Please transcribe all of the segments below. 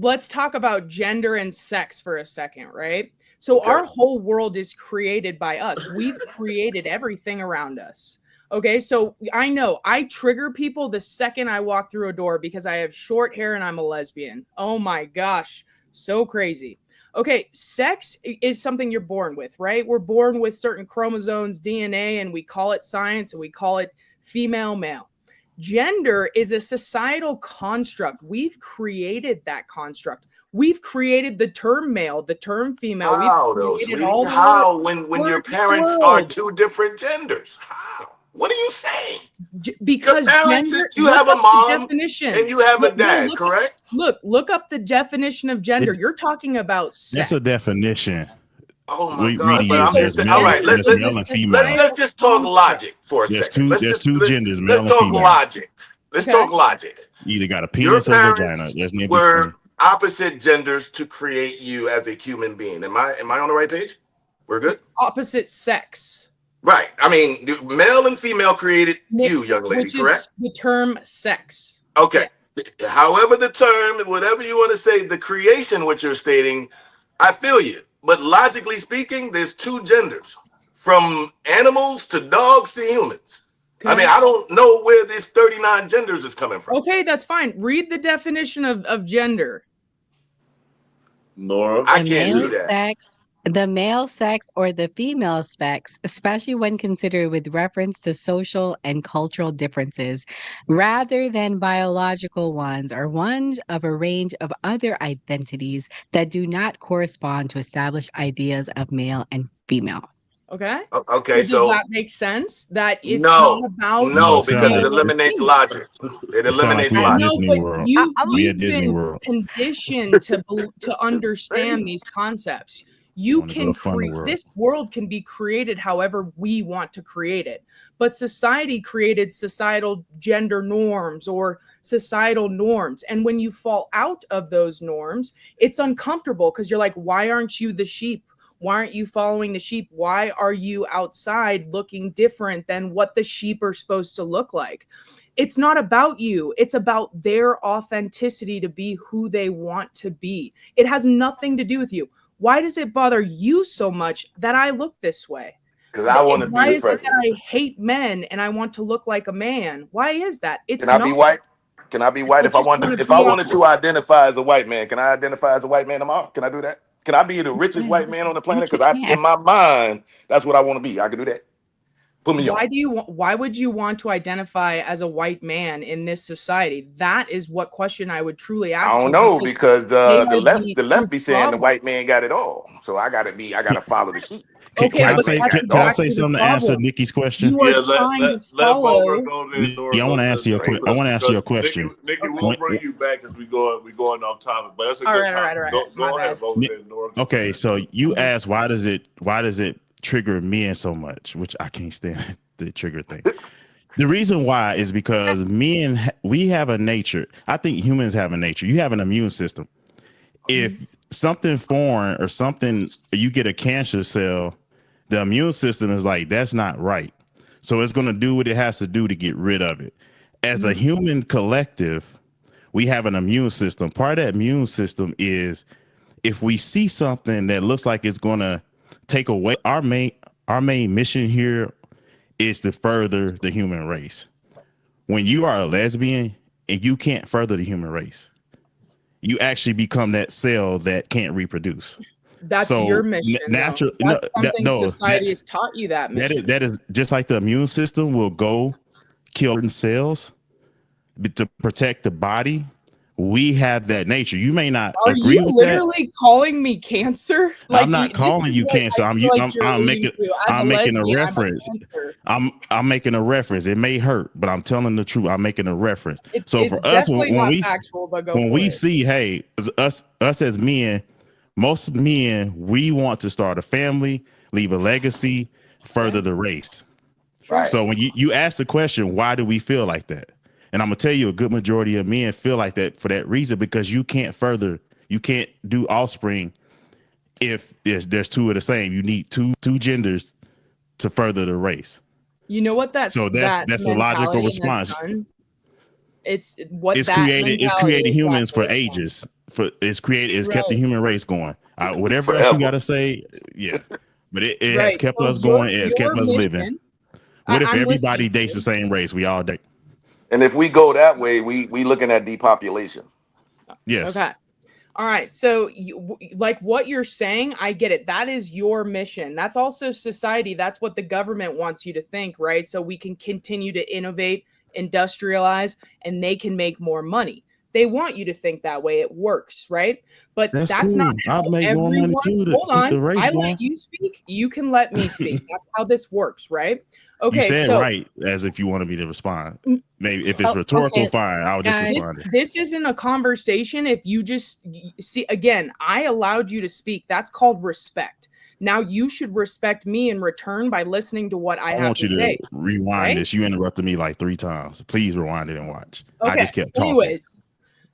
let's talk about gender and sex for a second, right? So our whole world is created by us. We've created everything around us. Okay, so I know I trigger people the second I walk through a door because I have short hair and I'm a lesbian. Oh my gosh, so crazy. Okay, sex is something you're born with, right? We're born with certain chromosomes, DNA, and we call it science and we call it female, male. Gender is a societal construct. We've created that construct. We've created the term male, the term female. We've How though, created sweetie? all the How when your words in the parents are world. two different genders? How? What are you saying? Because Your parents gender, you look have a up the mom definition. and you have a No, dad, correct? look up the definition of gender. You're talking about sex. That's a definition. Oh my We God! reading But is I'm just saying. All gender right, there's is male a and female. let's just talk construct. logic for a There's second. there's two genders, male Let's and talk female. logic. Let's Okay. talk logic. You either got a Your penis or vagina. parents There's no were between. opposite genders to create you as a human being. Am I on the right page? We're good. Opposite sex. Right. I mean, male and female created you, young lady, Which correct? is the term sex. Okay. Yeah. However the term, whatever you want to say, the creation, what you're stating, I feel you. But logically speaking, there's two genders, from animals to dogs to humans. Okay. I mean, I don't know where this 39 genders is coming from. Okay, that's fine. Read the definition of gender. Nora, I can't do that. The male sex or the female sex, especially when considered with reference to social and cultural differences, rather than biological ones, or one of a range of other identities that do not correspond to established ideas of male and female. Okay. Okay, so does that make sense? That it's no, not about no, because like it eliminates logic. It eliminates like logic. Disney World. You've Disney been World. conditioned to understand these concepts. You can create this world can be created however we want to create it. But society created societal gender norms or societal norms. And when you fall out of those norms, it's uncomfortable because you're like, why aren't you the sheep? Why aren't you following the sheep? Why are you outside looking different than what the sheep are supposed to look like? It's not about you. It's about their authenticity to be who they want to be. It has nothing to do with you. Why does it bother you so much that I look this way? Because I want to be. Why is it that I hate men and I want to look like a man? Why is that? It's Can I be white? Can I be white if I wanted? If I wanted to identify as a white man, can I identify as a white man tomorrow? Can I do that? Can I be the richest white man on the planet? Because in my mind, that's what I want to be. I can do that. Put me on. Why would you want to identify as a white man in this society? That is what question I would truly ask. I don't know, because the left be saying the white man got it all. So I gotta follow the sheep. Can I say something to answer Nikki's question? You are trying to follow. I want to answer your question. I want to answer your question. Nikki, we'll bring you back as we going off topic. But that's a all good right, topic. All right. Go ahead, Nora. Okay, so you asked why does it trigger men so much, which I can't stand the trigger thing. The reason why is because men, we have a nature. I think humans have a nature. You have an immune system. If something foreign or something, you get a cancer cell, the immune system is like, that's not right. So it's going to do what it has to do to get rid of it. As a human collective, we have an immune system. Part of that immune system is if we see something that looks like it's going to take away our main mission here is to further the human race. When you are a lesbian and you can't further the human race, you actually become that cell that can't reproduce. That's your mission. That's something society has taught you that mission. That is just like the immune system will go kill certain cells to protect the body. We have that nature. You may not agree with that. Are you literally calling me cancer? Like, I'm not calling you cancer. I'm making a reference. I'm making a reference. It may hurt, but I'm telling the truth. I'm making a reference. So for us, when we see, hey, us as men, most men, we want to start a family, leave a legacy, further the race. Right. So when you ask the question, why do we feel like that? And I'm gonna tell you, a good majority of men feel like that for that reason, because you can't do offspring if there's two of the same. You need two genders to further the race. You know what that's a logical response. It's what It's that created mentality humans for exactly. ages. It's created, it's kept the Right, humans for exactly. ages. It's kept the Right, human race going. Whatever else you Forever. gotta say, yeah. But it has right. kept So us going, it has your kept us living. mission, What if I'm listening everybody to dates the you. same race? We all date. And if we go that way, we looking at depopulation. Yes. Okay. All right. So, like what you're saying, I get it. That is your mission. That's also society. That's what the government wants you to think, right? So we can continue to innovate, industrialize, and they can make more money. They want you to think that way. It works, right? But That's that's not cool. I'll how make more money everyone. too to Hold keep the on. race I let going. you speak. You can let me speak. That's how this works, right? You Okay. said So, right as if you wanted me to respond. mm, Maybe if it's Oh, rhetorical, okay, fine. I'll just guys. this respond. this isn't a conversation if you just see again, I allowed you to speak. That's called respect. Now you should respect me in return by listening to what I I have want to you to say, rewind right? this. You interrupted me like 3 times. Please rewind it and watch. I Okay. just kept talking. Anyways,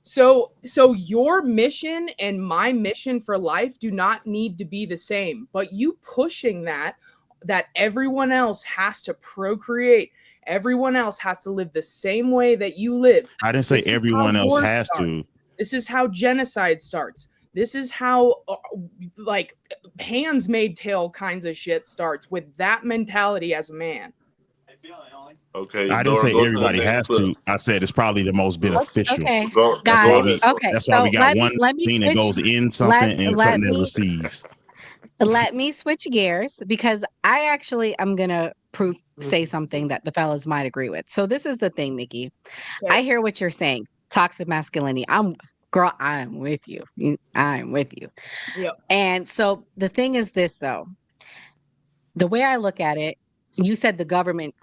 so your mission and my mission for life do not need to be the same, but you pushing that everyone else has to procreate, everyone else has to live the same way that you live. I didn't say This is how everyone else wars has start. to. This is how genocide starts. This is how like hands made tale kinds of shit starts with that mentality as a man. Okay, I didn't Nora, say go to the everybody next has clip. to. I said it's probably the most beneficial. Okay, That's why guys. Go we ahead, Nora. Okay, that's why we so got one let me thing that switch. goes in Let something and let something that me receives. let me switch gears because I actually am gonna say something that the fellas might agree with. So this is the thing, Nikki. I Okay. hear what you're saying. Toxic masculinity. Girl, I'm with you. I'm with you. Yep. And so the thing is this though. The way I look at it, you said the government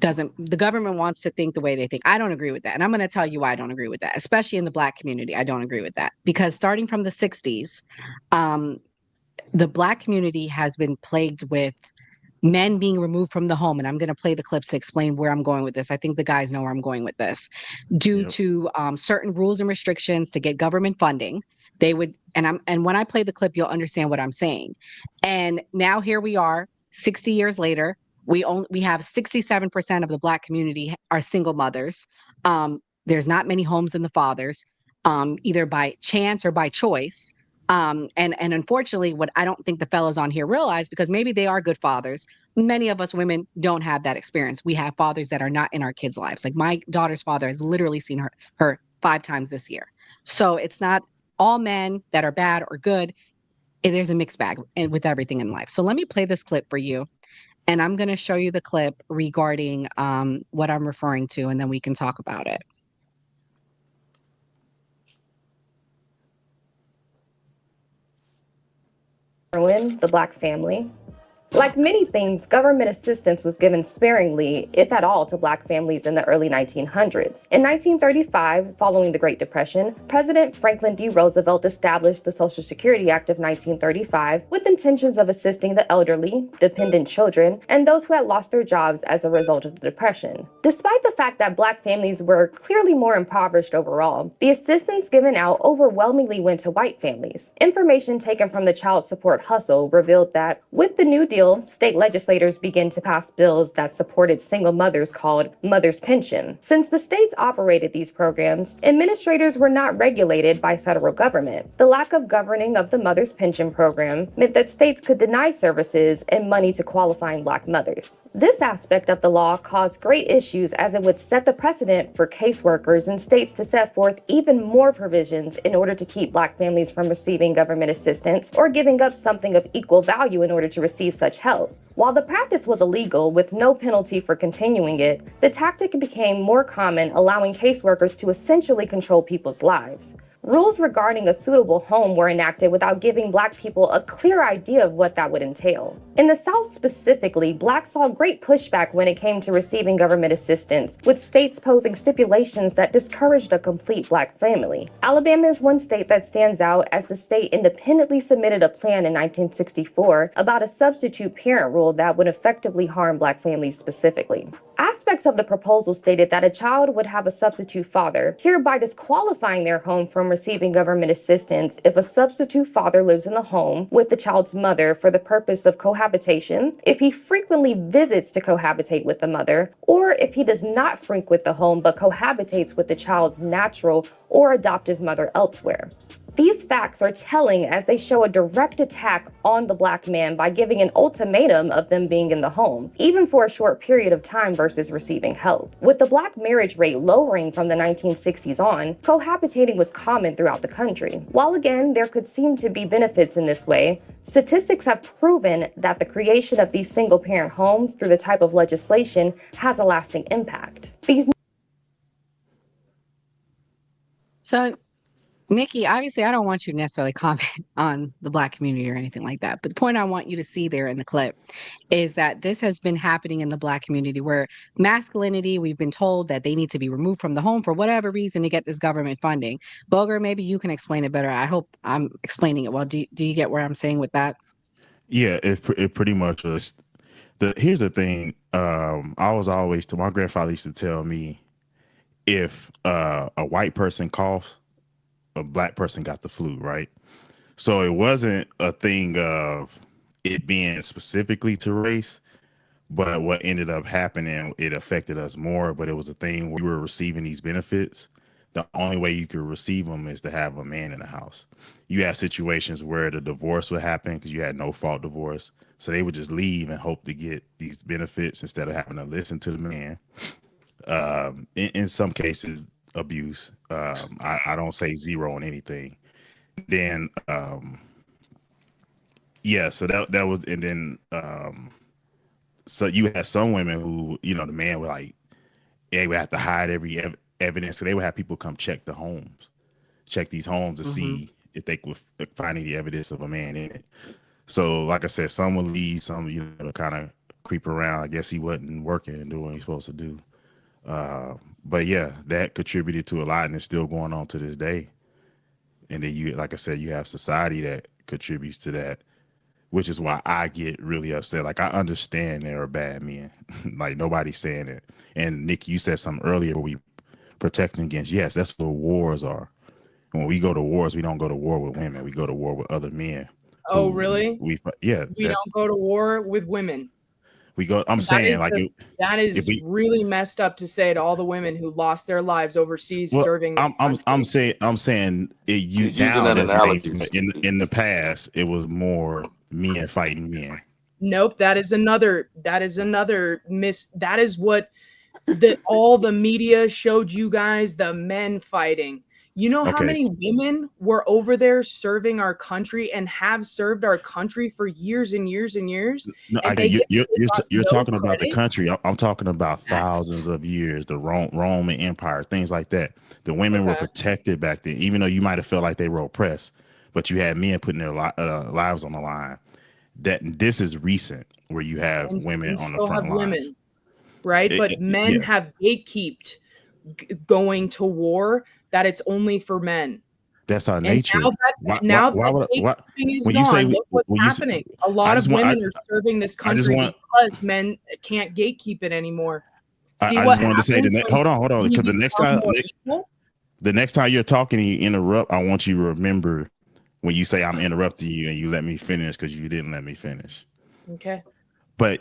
wants to think the way they think. I don't agree with that. And I'm going to tell you why I don't agree with that, especially in the black community. I don't agree with that because starting from the 60s, um, the black community has been plagued with men being removed from the home. And I'm going to play the clips to explain where I'm going with this. I think the guys know where I'm going with this. Due Yep. to certain rules and restrictions to get government funding, they would, and when I play the clip, you'll understand what I'm saying. And now here we are, 60 years later. We have 67% of the black community are single mothers. There's not many homes in the fathers, either by chance or by choice. And unfortunately, what I don't think the fellas on here realize, because maybe they are good fathers, many of us women don't have that experience. We have fathers that are not in our kids' lives. Like my daughter's father has literally seen her 5 times this year. So it's not all men that are bad or good. There's a mixed bag with everything in life. So let me play this clip for you. And I'm going to show you the clip regarding what I'm referring to, and then we can talk about it. The Black family. Like many things, government assistance was given sparingly, if at all, to Black families in the early 1900s. In 1935, following the Great Depression, President Franklin D. Roosevelt established the Social Security Act of 1935 with intentions of assisting the elderly, dependent children, and those who had lost their jobs as a result of the Depression. Despite the fact that Black families were clearly more impoverished overall, the assistance given out overwhelmingly went to white families. Information taken from the Child Support Hustle revealed that with the New Deal, state legislators began to pass bills that supported single mothers called Mother's Pension. Since the states operated these programs, administrators were not regulated by federal government. The lack of governing of the Mother's Pension program meant that states could deny services and money to qualifying Black mothers. This aspect of the law caused great issues as it would set the precedent for caseworkers in states to set forth even more provisions in order to keep Black families from receiving government assistance or giving up something of equal value in order to receive such help. While the practice was illegal with no penalty for continuing it, the tactic became more common, allowing caseworkers to essentially control people's lives. Rules regarding a suitable home were enacted without giving Black people a clear idea of what that would entail. In the South specifically, Blacks saw great pushback when it came to receiving government assistance, with states posing stipulations that discouraged a complete Black family. Alabama is one state that stands out as the state independently submitted a plan in 1964 about a substitute parent rule rule that would effectively harm Black families specifically. Aspects of the proposal stated that a child would have a substitute father, hereby disqualifying their home from receiving government assistance if a substitute father lives in the home with the child's mother for the purpose of cohabitation, if he frequently visits to cohabitate with the mother, or if he does not frequent the home but cohabitates with the child's natural or adoptive mother elsewhere. These facts are telling as they show a direct attack on the Black man by giving an ultimatum of them being in the home, even for a short period of time versus receiving help. With the Black marriage rate lowering from the 1960s on, cohabitating was common throughout the country. While again, there could seem to be benefits in this way, statistics have proven that the creation of these single-parent homes through the type of legislation has a lasting impact. So, Nikki, obviously, I don't want you to necessarily comment on the Black community or anything like that. But the point I want you to see there in the clip is that this has been happening in the Black community where masculinity, we've been told that they need to be removed from the home for whatever reason to get this government funding. Boger, maybe you can explain it better. I hope I'm explaining it well. Do you get where I'm saying with that? Yeah, it pretty much was. Here's the thing. I was always my grandfather used to tell me if a white person coughs, a Black person got the flu, right? So it wasn't a thing of it being specifically to race, but what ended up happening, it affected us more. But it was a thing where we were receiving these benefits. The only way you could receive them is to have a man in the house. You have situations where the divorce would happen because you had no fault divorce. So they would just leave and hope to get these benefits instead of having to listen to the man. In some cases, abuse. I don't say zero on anything. Then, yeah, so that was, and then, so you had some women who, the man would they would have to hide every evidence. So they would have people come check these homes to see if they could find any evidence of a man in it. So, like I said, some would leave, some, kind of creep around. I guess he wasn't working and doing what he's supposed to do. But yeah, that contributed to a lot, and it's still going on to this day. And then like I said, you have society that contributes to that, which is why I get really upset. Like, I understand there are bad men. Like, nobody's saying it. And Nick, you said something earlier where we protecting against. Yes, that's what wars are. When we go to wars, we don't go to war with women. We go to war with other men. Oh, really? We don't go to war with women. We go. I'm saying that is really messed up to say to all the women who lost their lives overseas serving. I'm saying using that analogy. In the past, it was more men fighting men. Nope, that is another miss. That is what all the media showed you guys, the men fighting. You know how many women were over there serving our country and have served our country for years and years and years? No, you're talking about the country. I'm talking about thousands of years, the Roman Empire, things like that. The women were protected back then, even though you might have felt like they were oppressed, but you had men putting their lives on the line. This is recent, where you have women on the front lines. Right? But men have gatekeeped going to war, that it's only for men. That's our nature. Now that gatekeeping is gone, look what's happening. A lot of women are serving this country because men can't gatekeep it anymore. I just wanted to say hold on, because the next time you're talking and you interrupt, I want you to remember when you say I'm interrupting you and you let me finish, because you didn't let me finish. Okay. But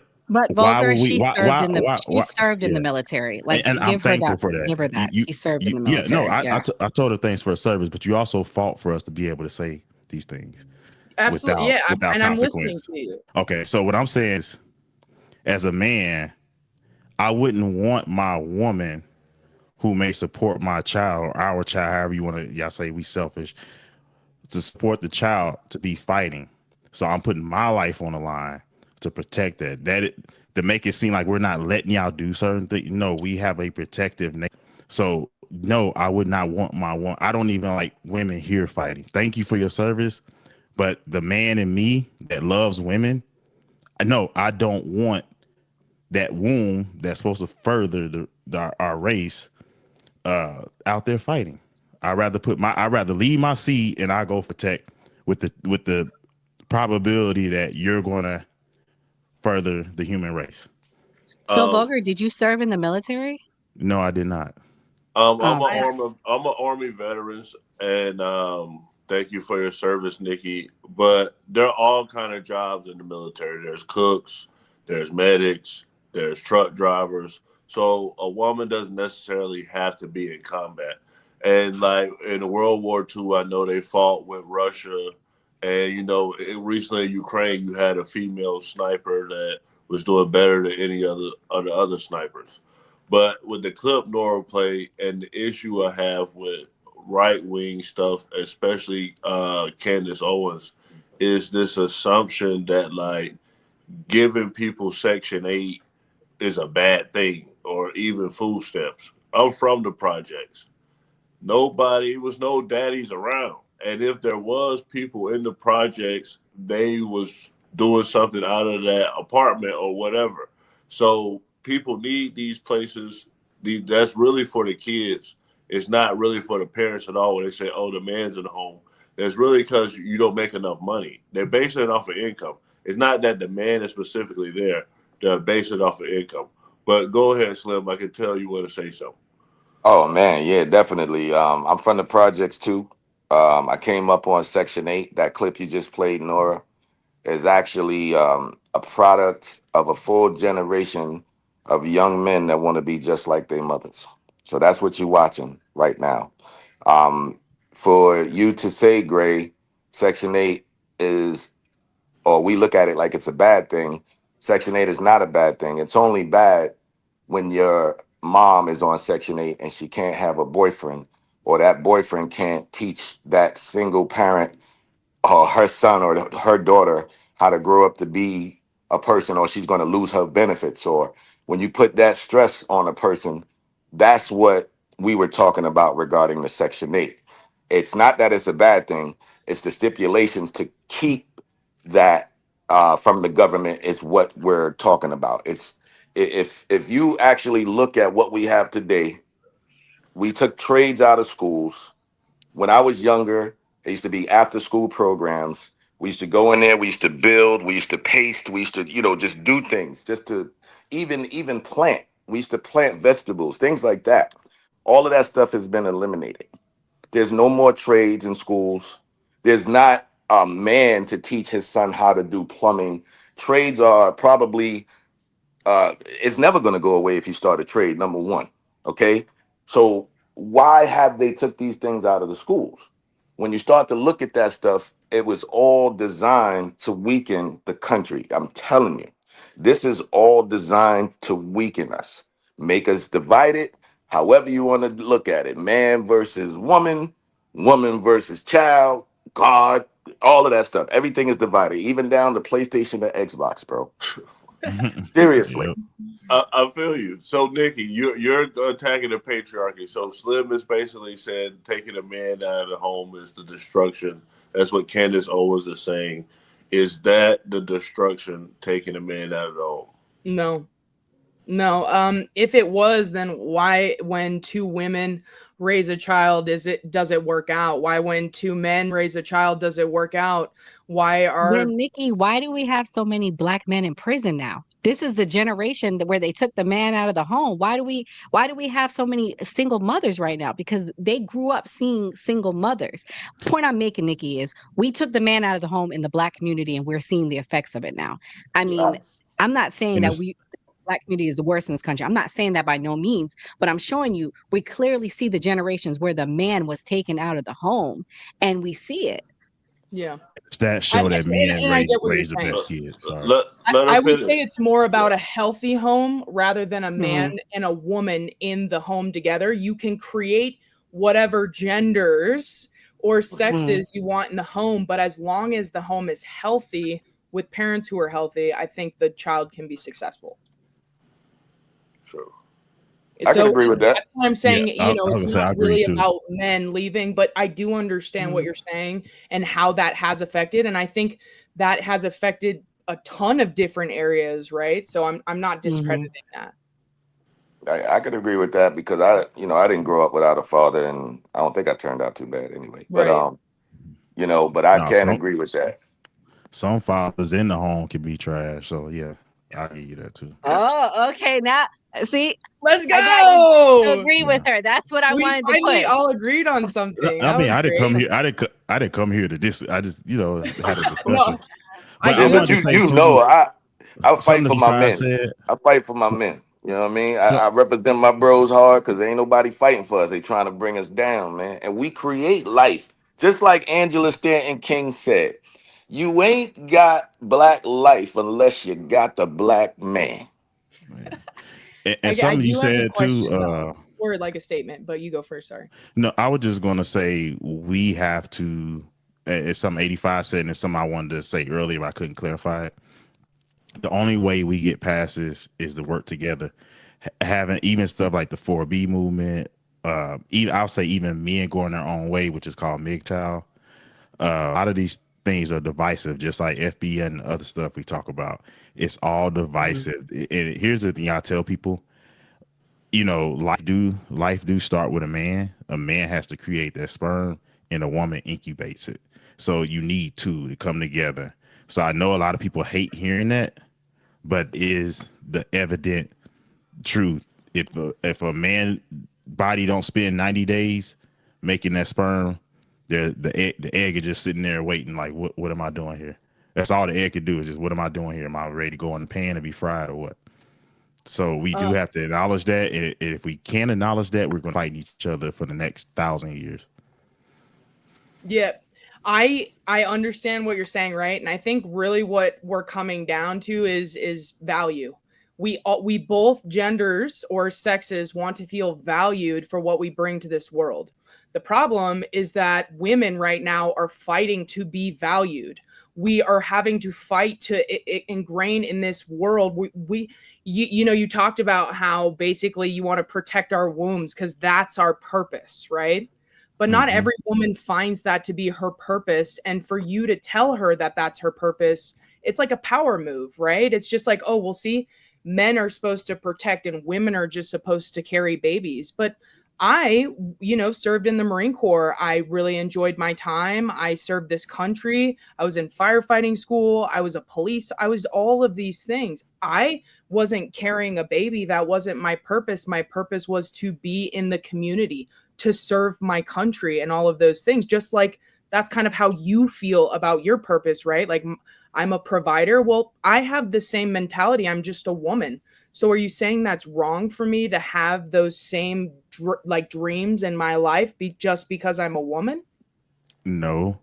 Vulgar, she served in the military. Like, and I'm thankful for that. Give her that. She served in the military. I told her thanks for her service, but you also fought for us to be able to say these things. Absolutely, without I'm listening to you. Okay, so what I'm saying is, as a man, I wouldn't want my woman who may support my child or our child, however you want to, y'all say we selfish, to support the child to be fighting. So I'm putting my life on the line to protect that to make it seem like we're not letting y'all do certain things. No, we have a protective nature. So no, I would not want my one. I don't even like women here fighting. Thank you for your service, but the man in me that loves women, I don't want that womb that's supposed to further our race out there fighting. I'd rather leave my seed and I go protect with the probability that you're gonna further the human race. So, Um, Boger, did you serve in the military? No, I did not. Oh, I'm an army veteran, and thank you for your service, Nikki. But there are all kind of jobs in the military. There's cooks, there's medics, there's truck drivers. So a woman doesn't necessarily have to be in combat. And like in World War II, I know they fought with Russia, and recently in Ukraine, you had a female sniper that was doing better than any other snipers. But with the clip Nora played and the issue I have with right wing stuff, especially Candace Owens, is this assumption that like giving people Section 8 is a bad thing or even food stamps. I'm from the projects. Nobody was no daddies around, and if there was people in the projects, they was doing something out of that apartment or whatever. So people need these places. That's really for the kids. It's not really for the parents at all when they say, oh, the man's in the home. It's really because you don't make enough money. They're basing it off of income. It's not that the man is specifically there. They're basing it off of income. But go ahead, Slim. I can tell you want to say something. Oh man, yeah, definitely. I'm from the projects too. I came up on Section 8. That clip you just played, Nora, is actually a product of a full generation of young men that want to be just like their mothers. So that's what you're watching right now. Um, for you to say, Gray, Section 8 is, or we look at it like it's a bad thing. Section 8 is not a bad thing. It's only bad when your mom is on Section 8 and she can't have a boyfriend, or that boyfriend can't teach that single parent or her son or her daughter how to grow up to be a person, or she's going to lose her benefits. Or when you put that stress on a person, that's what we were talking about regarding the Section 8. It's not that it's a bad thing, it's the stipulations to keep that from the government is what we're talking about. It's if you actually look at what we have today, we took trades out of schools. When I was younger, there used to be after school programs. We used to go in there, we used to build, we used to paste, we used to, just do things, just to even plant. We used to plant vegetables, things like that. All of that stuff has been eliminated. There's no more trades in schools. There's not a man to teach his son how to do plumbing. Trades are probably it's never going to go away if you start a trade, number one. Okay, so why have they took these things out of the schools? When you start to look at that stuff, it was all designed to weaken the country. I'm telling you, this is all designed to weaken us, make us divided. However you want to look at it, man versus woman, woman versus child, God, all of that stuff, everything is divided, even down to PlayStation and Xbox, bro. Seriously. Yep. I feel you. So, Nikki, you're attacking the patriarchy. So, Slim is basically said taking a man out of the home is the destruction. That's what Candace Owens is saying. Is that the destruction, taking a man out of the home? No. No, if it was, then why, when two women raise a child, does it work out? Why, when two men raise a child, does it work out? Why are then, Nikki, why do we have so many black men in prison now? This is the generation where they took the man out of the home. Why do we have so many single mothers right now? Because they grew up seeing single mothers. Point I'm making, Nikki, is we took the man out of the home in the black community and we're seeing the effects of it now. I mean, Yes. I'm not saying And that it's we black community is the worst in this country. I'm not saying that by no means, but I'm showing you we clearly see the generations where the man was taken out of the home and we see it. yeah. that I, show that men and I get what you're raise the saying. best kids. Sorry. Let her I would say finish. it's more Yeah. about a healthy home rather than a man Mhm. and a woman in the home together. You can create whatever genders or Mhm. sexes you want in the home, but as long as the home is healthy with parents who are healthy, I think the child can be successful. Sure. I can So agree with that. that's why I'm Yeah, saying, I was it's gonna say not I agree really too. about men leaving, but I do understand what Mhm. you're saying and how that has affected. And I think that has affected a ton of different areas, right? So I'm not Mhm. discrediting that. I could agree with that because I didn't grow up without a father, and I don't think I turned out too bad anyway. But Right. but I No, can agree with that. some fathers in the home can be trash. So yeah. I'll give you that too. Oh, okay. Now, see, Let's I got you to go. agree with her. That's what I We wanted to finally push. all agreed on something. I That mean, was I didn't come great. here. I didn't come here to this. I just, had a discussion. No, I But I Yeah, do but wanted to you say you understand. know too, I fight something for that my Five men. said. I fight for my So, men. You know what I mean? so I represent my bros hard because ain't nobody fighting for us. They trying to bring us down, man. And we create life. Just like Angela Stanton King said, you ain't got black life unless you got the black man. yeah. And I something you do have a said too. question though, or like a statement, but you go first. Sorry. No, I was just gonna say we have to. It's something 85 said, and it's something I wanted to say earlier, but I couldn't clarify it. The only way we get past this is to work together. Having even stuff like the 4B movement, even I'll say even men going their own way, which is called MGTOW. A lot of these things are divisive, just like FB and other stuff we talk about. It's all divisive. And here's the thing I tell people: life do start with a man. A man has to create that sperm, and a woman incubates it. So you need two to come together. So I know a lot of people hate hearing that, but is the evident truth. If a man body don't spend 90 days making that sperm, the egg is just sitting there waiting. Like, what am I doing here? That's all the egg could do is just, what am I doing here? Am I ready to go in the pan and be fried or what? So we do have to acknowledge that. And if we can't acknowledge that, we're going to fight each other for the next 1,000 years. Yeah. I understand what you're saying, right? And I think really what we're coming down to is value. We both genders or sexes want to feel valued for what we bring to this world. The problem is that women right now are fighting to be valued. We are having to fight to ingrain in this world. You talked about how basically you want to protect our wombs because that's our purpose, right? But not Mm-hmm. every woman finds that to be her purpose. And for you to tell her that that's her purpose, it's like a power move, right? It's just like, oh, well, see, men are supposed to protect and women are just supposed to carry babies. But I, served in the Marine Corps. I really enjoyed my time. I served this country. I was in firefighting school. I was a police. I was all of these things. I wasn't carrying a baby. That wasn't my purpose. My purpose was to be in the community, to serve my country and all of those things. Just like that's kind of how you feel about your purpose, right? Like I'm a provider. Well, I have the same mentality. I'm just a woman. So are you saying that's wrong for me to have those same dreams in my life just because I'm a woman? No.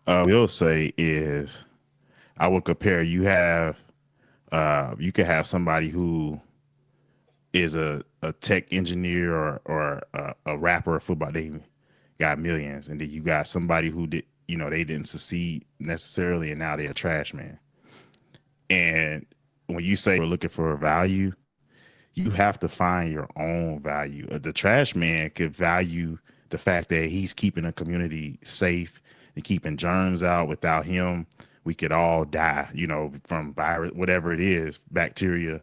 Will say is I would compare you could have somebody who is a tech engineer or a rapper, a football, they got millions, and then you got somebody who they didn't succeed necessarily, and now they're a trash man. And when you say we're looking for a value, you have to find your own value. The trash man could value the fact that he's keeping a community safe and keeping germs out. Without him, we could all die, from virus, whatever it is, bacteria.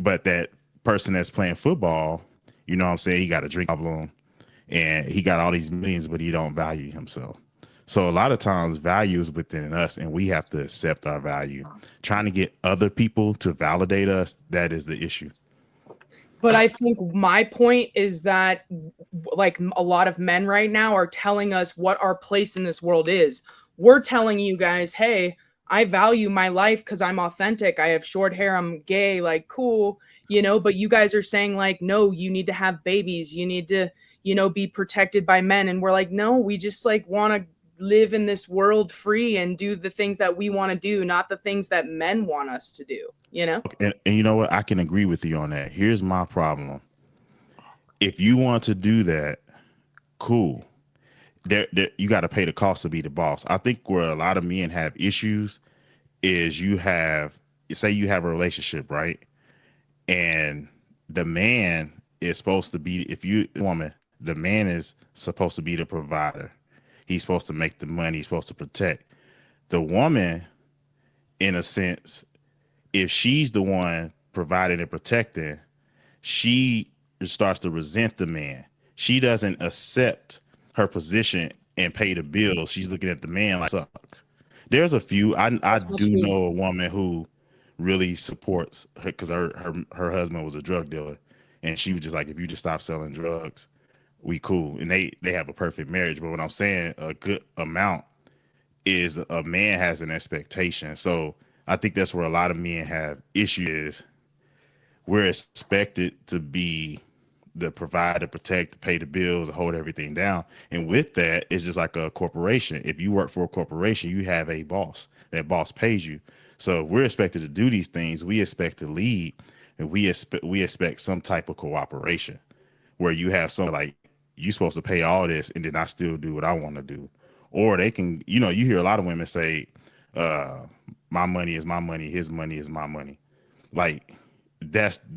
But that person that's playing football, you know what I'm saying, he got a drink problem and he got all these millions, but he don't value himself. So a lot of times value is within us and we have to accept our value. Trying to get other people to validate us, that is the issue. But I think my point is that like a lot of men right now are telling us what our place in this world is. We're telling you guys, hey, I value my life because I'm authentic. I have short hair. I'm gay, like cool, but you guys are saying like, no, you need to have babies. You need to, be protected by men. And we're like, no, we just like want to live in this world free and do the things that we want to do, not the things that men want us to do, And you know what? I can agree with you on that. Here's my problem. If you want to do that, cool. You got to pay the cost to be the boss. I think where a lot of men have issues is say you have a relationship, right? And the man is supposed to be, if you woman, the man is supposed to be the provider. He's supposed to make the money. He's supposed to protect. The woman, in a sense, if she's the one providing and protecting, she starts to resent the man. She doesn't accept her position and pay the bills. She's looking at the man like suck. There's a few. I That's not do true. know a woman who really supports her because her husband was a drug dealer, and she was just like, if you just stop selling drugs, we cool. And they have a perfect marriage. But what I'm saying, a good amount is a man has an expectation. So I think that's where a lot of men have issues. We're expected to be the provider, protect, pay the bills, hold everything down. And with that, it's just like a corporation. If you work for a corporation, you have a boss. That boss pays you. So if we're expected to do these things, we expect to lead, and we expect some type of cooperation where you have some like, you supposed to pay all this and then I still do what I want to do. Or they can, you hear a lot of women say, my money is my money, his money is my money. Like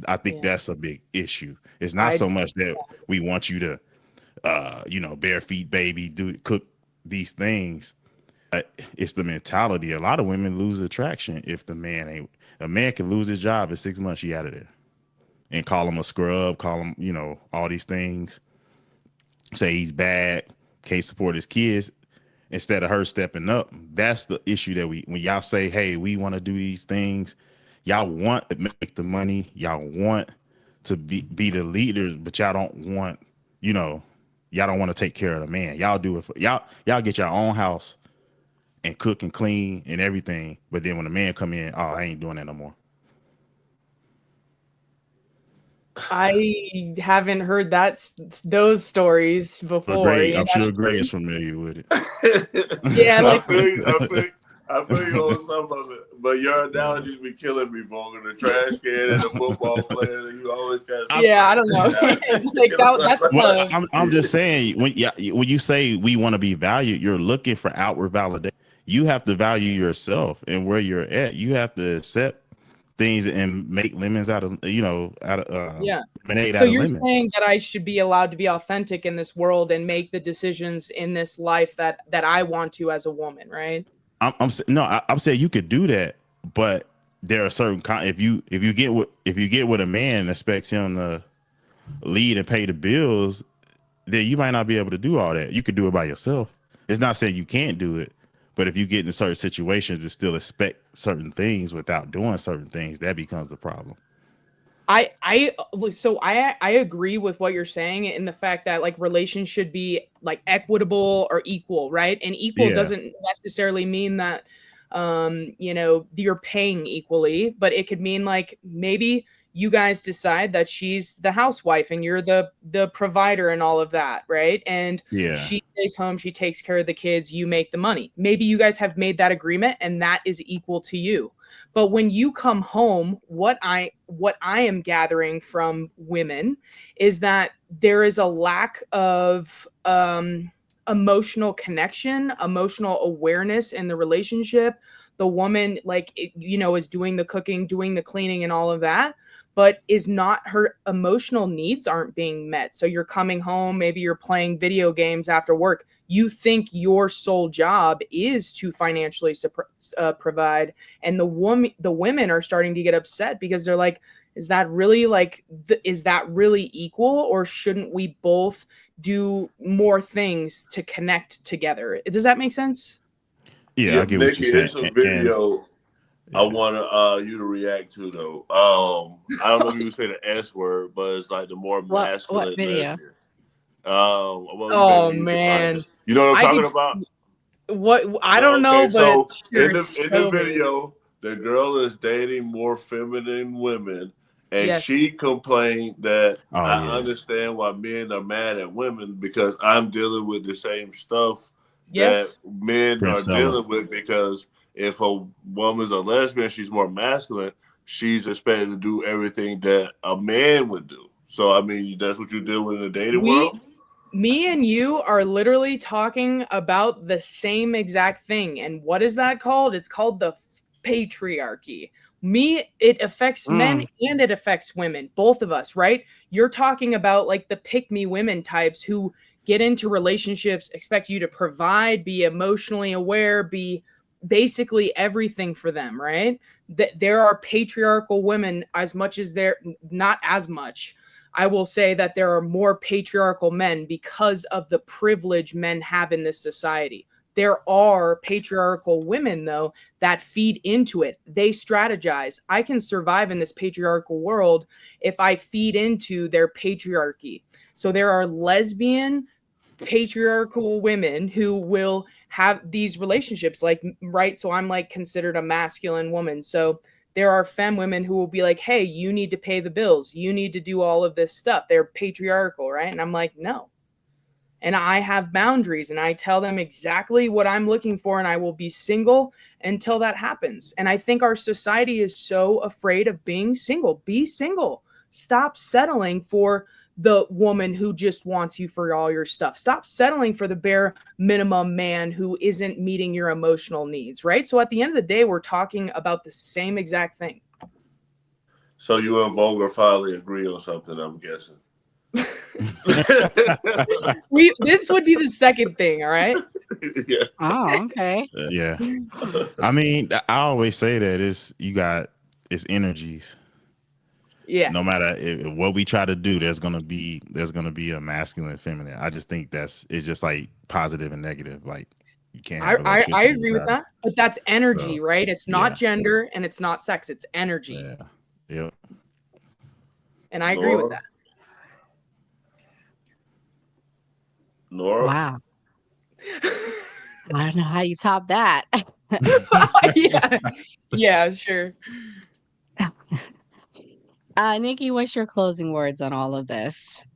I think Yeah. that's a big issue. It's not I so much that we want you to bare feet baby, cook these things. It's the mentality. A lot of women lose attraction if a man can lose his job in 6 months, he out of there. And call him a scrub, call him, all these things, say he's bad, can't support his kids, instead of her stepping up. That's the issue that when y'all say, hey, we want to do these things, y'all want to make the money, y'all want to be the leaders, but y'all don't want, y'all don't want to take care of the man. Y'all do it for y'all get your own house and cook and clean and everything. But then when the man come in, oh, I ain't doing that no more. I haven't heard those stories But before. Gray, I'm sure Gray is familiar with it. Yeah, like I feel you on some of it, but your analogies be killing me, Vogel. The trash can and the football player, and you always got. Yeah, I don't know. Like that's well, I'm just saying, when you say we want to be valued, you're looking for outward validation. You have to value yourself and where you're at. You have to accept things and make lemons out of yeah. lemonade So out of you're lemons. saying that I should be allowed to be authentic in this world and make the decisions in this life that I want to as a woman, right? I'm saying you could do that, but there are certain if you get with a man and expect him to lead and pay the bills, then you might not be able to do all that. You could do it by yourself. It's not saying you can't do it, but if you get in certain situations and still expect certain things without doing certain things, that becomes the problem. I agree with what you're saying in the fact that like relations should be like equitable or equal, right? And equal Yeah. doesn't necessarily mean that you're paying equally, but it could mean like maybe you guys decide that she's the housewife and you're the provider and all of that, right? And Yeah. she stays home, she takes care of the kids, you make the money. Maybe you guys have made that agreement and that is equal to you. But when you come home, what I am gathering from women is that there is a lack of emotional connection, emotional awareness in the relationship. The woman, is doing the cooking, doing the cleaning, and all of that, but is not, her emotional needs aren't being met. So you're coming home, maybe you're playing video games after work. You think your sole job is to financially provide, and the women are starting to get upset because they're like, is that really is that really equal, or shouldn't we both do more things to connect together? Does that make sense? Yeah, Yeah, I get what Nikki, you're saying. it's a And video I want you to react to though. I don't know if you would say the S word, but it's like the more masculine What video? lesbian. Well, Oh you can find man, it. You know what I'm I talking could. about? What I No, don't know, okay, but so sure, in the show me. video, the girl is dating more feminine women, and Yes, she complained that oh I yeah, understand why men are mad at women because I'm dealing with the same stuff that yes. men are Princella. dealing with. Because if a woman's a lesbian, she's more masculine. She's expected to do everything that a man would do. So I mean, that's what you deal with in the dating We world. Me and you are literally talking about the same exact thing. And what is that called? It's called the patriarchy. It affects men Mm. and it affects women, both of us, right? You're talking about like the pick me women types who get into relationships, expect you to provide, be emotionally aware, be basically everything for them, right? That there are patriarchal women as much as they're not as much. I will say that there are more patriarchal men because of the privilege men have in this society. There are patriarchal women, though, that feed into it. They strategize. I can survive in this patriarchal world if I feed into their patriarchy. So there are lesbian patriarchal women who will have these relationships, like, right? So I'm like considered a masculine woman. So there are femme women who will be like, hey, you need to pay the bills. You need to do all of this stuff. They're patriarchal, right? And I'm like, no. And I have boundaries and I tell them exactly what I'm looking for, and I will be single until that happens. And I think our society is so afraid of being single. Be single. Stop settling for the woman who just wants you for all your stuff. Stop settling for the bare minimum man who isn't meeting your emotional needs, right? So at the end of the day, we're talking about the same exact thing. So you and Vulgar finally agree on something, I'm guessing. This would be the second thing, all right? Yeah. Oh, okay. Yeah. I mean, I always say that it's energies. Yeah. No matter what we try to do, there's gonna be a masculine and feminine. I just think it's just like positive and negative. Like you can't have I agree with that, but that's energy, So, right? It's not gender and it's not sex, it's energy. Yeah. Yep. And I agree with that. Nora? Wow. I don't know how you top that. Yeah, sure. Nikki, what's your closing words on all of this?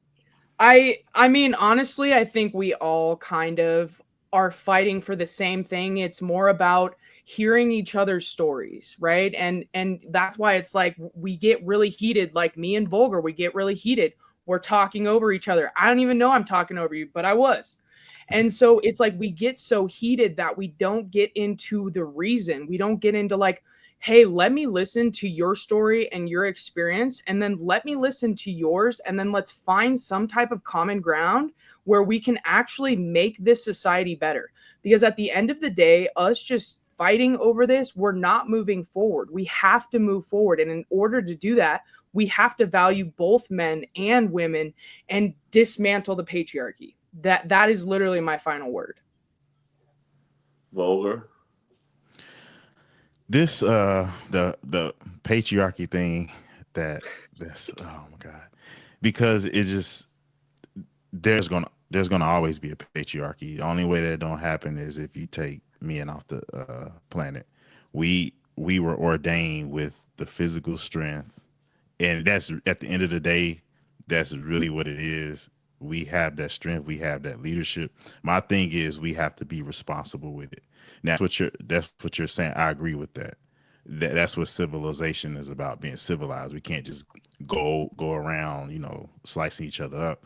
I mean, honestly, I think we all kind of are fighting for the same thing. It's more about hearing each other's stories, right? And that's why it's like we get really heated, like me and Vulgar, we get really heated. We're talking over each other. I don't even know I'm talking over you, but I was. And so it's like we get so heated that we don't get into the reason. We don't get into like, hey, let me listen to your story and your experience, and then let me listen to yours, and then let's find some type of common ground where we can actually make this society better. Because at the end of the day, us just fighting over this, we're not moving forward. We have to move forward. And in order to do that, we have to value both men and women and dismantle the patriarchy. That is literally my final word. Vulgar? This the patriarchy thing that's oh my god, because it just there's gonna always be a patriarchy. The only way that it don't happen is if you take men off the planet. We were ordained with the physical strength, and that's at the end of the day, that's really what it is. We have that strength, we have that leadership. My thing is we have to be responsible with it. Now, that's what you're saying. I agree with that. That's what civilization is about, being civilized. We can't just go around, slicing each other up.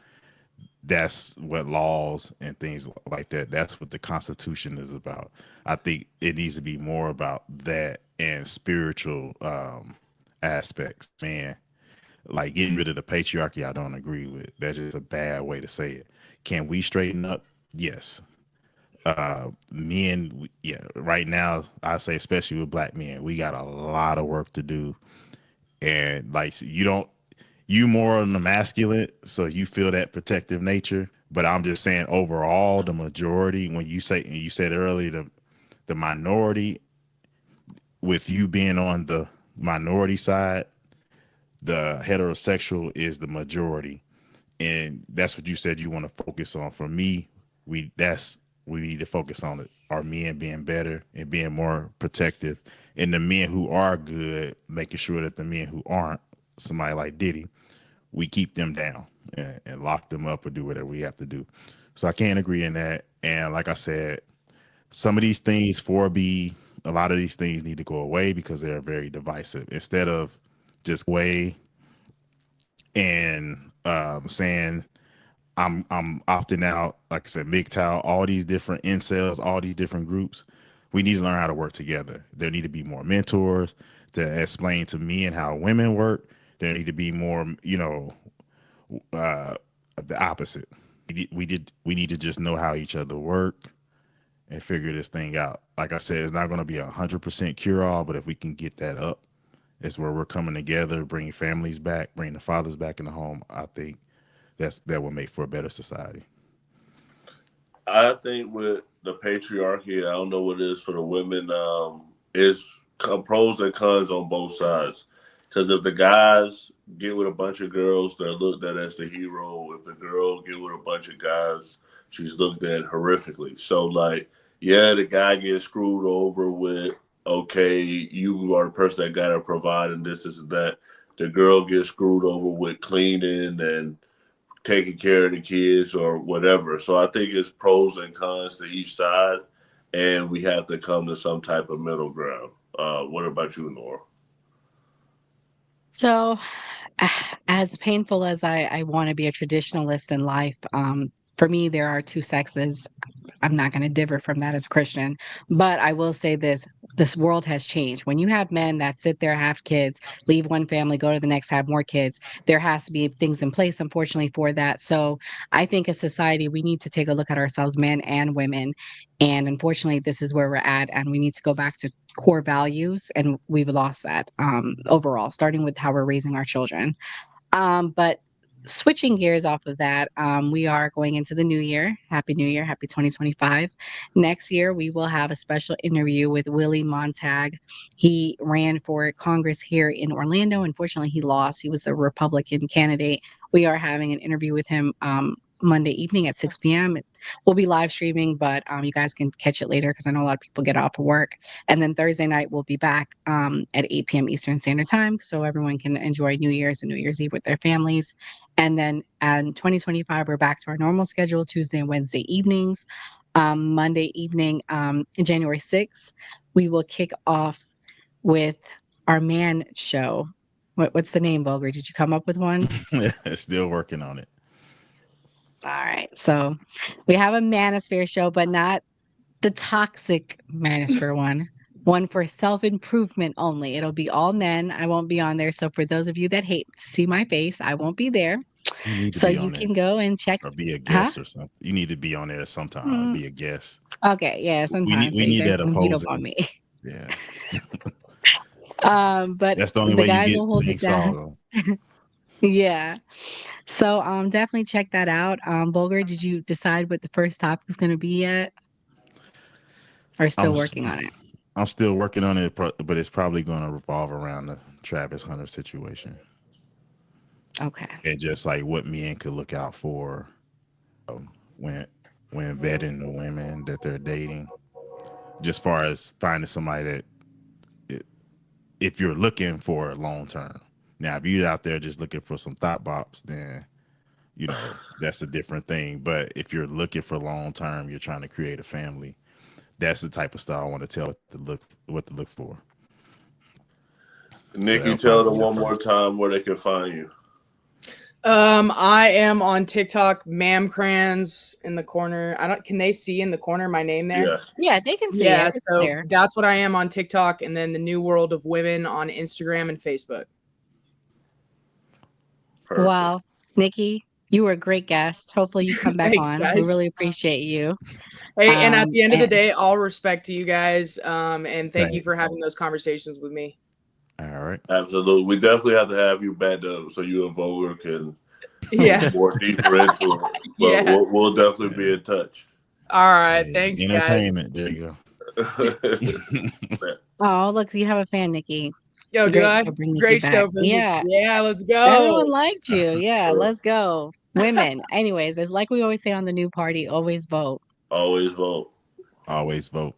That's what laws and things like that. That's what the Constitution is about. I think it needs to be more about that and spiritual aspects. Man, like getting rid of the patriarchy, I don't agree with. That's just a bad way to say it. Can we straighten up? Yes. Men, yeah, right now, I say, especially with black men, we got a lot of work to do. And like, you more on the masculine, so you feel that protective nature. But I'm just saying, overall, the majority, when you said earlier, the minority, with you being on the minority side, the heterosexual is the majority, and that's what you said you want to focus on. For me, we need to focus on it. Our men being better and being more protective, and the men who are good, making sure that the men who aren't, somebody like Diddy, we keep them down and lock them up or do whatever we have to do. So I can't agree in that. And like I said, some of these things, 4B, a lot of these things need to go away because they're very divisive. Instead of just way and saying I'm opting out, like I said, MGTOW, all these different incels, all these different groups, we need to learn how to work together. There need to be more mentors to explain to me and how women work. There need to be more, the opposite. We need to just know how each other work and figure this thing out. Like I said, it's not going to be 100% cure all, but if we can get that up, it's where we're coming together, bringing families back, bringing the fathers back in the home. I think that will make for a better society. I think with the patriarchy. I don't know what it is for the women. Is pros and cons on both sides. Because if the guys get with a bunch of girls, they're looked at as the hero. If the girl get with a bunch of guys, she's looked at horrifically. So like, yeah, the guy gets screwed over with, okay, you are the person that gotta provide and this and that. The girl gets screwed over with cleaning and taking care of the kids or whatever. So I think it's pros and cons to each side, and we have to come to some type of middle ground. What about you, Nora? So, as painful as I want to be a traditionalist in life, for me, there are two sexes. I'm not going to differ from that as a Christian, but I will say this world has changed. When you have men that sit there, have kids, leave one family, go to the next, have more kids, there has to be things in place, unfortunately, for that. So I think as society, we need to take a look at ourselves, men and women. And unfortunately, this is where we're at. And we need to go back to core values. And we've lost that overall, starting with how we're raising our children. But switching gears off of that, we are going into the new year. Happy New Year. Happy 2025. Next year, we will have a special interview with Willie Montag. He ran for Congress here in Orlando. Unfortunately, he lost. He was the Republican candidate. We are having an interview with him Monday evening at 6 p.m. We'll be live streaming, but you guys can catch it later because I know a lot of people get off of work. And then Thursday night, we'll be back at 8 p.m. Eastern Standard Time so everyone can enjoy New Year's and New Year's Eve with their families. And then in 2025, we're back to our normal schedule, Tuesday and Wednesday evenings. Monday evening, January 6th, we will kick off with our man show. What's the name, Bulger? Did you come up with one? Still working on it. All right. So we have a manosphere show, but not the toxic manosphere one. One for self-improvement only. It'll be all men. I won't be on there. So for those of you that hate to see my face, I won't be there. You need to So be you on there can go and check. or be a Huh? guest or something. You need to be on there sometime. Be a guest. Okay, yeah, sometimes so We you need guys that can beat up on opposing. me. Yeah, But that's the only the way you guys get will hold it things down. solved. Yeah. So definitely check that out. Bulger, did you decide what the first topic is going to be yet? Or I'm still working on it? I'm still working on it, but it's probably going to revolve around the Travis Hunter situation Okay. and just like what men could look out for when vetting the women that they're dating. Just far as finding somebody that, if you're looking for long term. Now, if you're out there just looking for some thought bops, then that's a different thing. But if you're looking for long term, you're trying to create a family. That's the type of stuff I want to tell what to look for. So Nikki, that'll tell probably them be the one more first. time where they can find you. I am on TikTok, Mam Crans in the corner. Can they see in the corner my name there? Yes. Yeah, they can see Yeah, it. It's so clear. that's what I am on TikTok, and then the New World of Women on Instagram and Facebook. Perfect. Well, Nikki, you were a great guest. Hopefully you come back Thanks, on. We guys. really appreciate you. Hey, and at the end of the And day, all respect to you guys, and thank you Thanks. for having those conversations with me. All right. Absolutely. We definitely have to have you back up so you and Vogler can Yeah. go more deeper into it. But Yeah. we'll definitely be in touch. All right. Hey, Thanks, guys. entertainment. There you oh, look, you have a fan, Nikki. Yo, do I? Bring Nikki Great back. show, baby. Yeah. Yeah, let's go. Everyone liked you. Yeah, let's go. Women. Anyways, it's like we always say on the new party, always vote. Always vote. Always vote.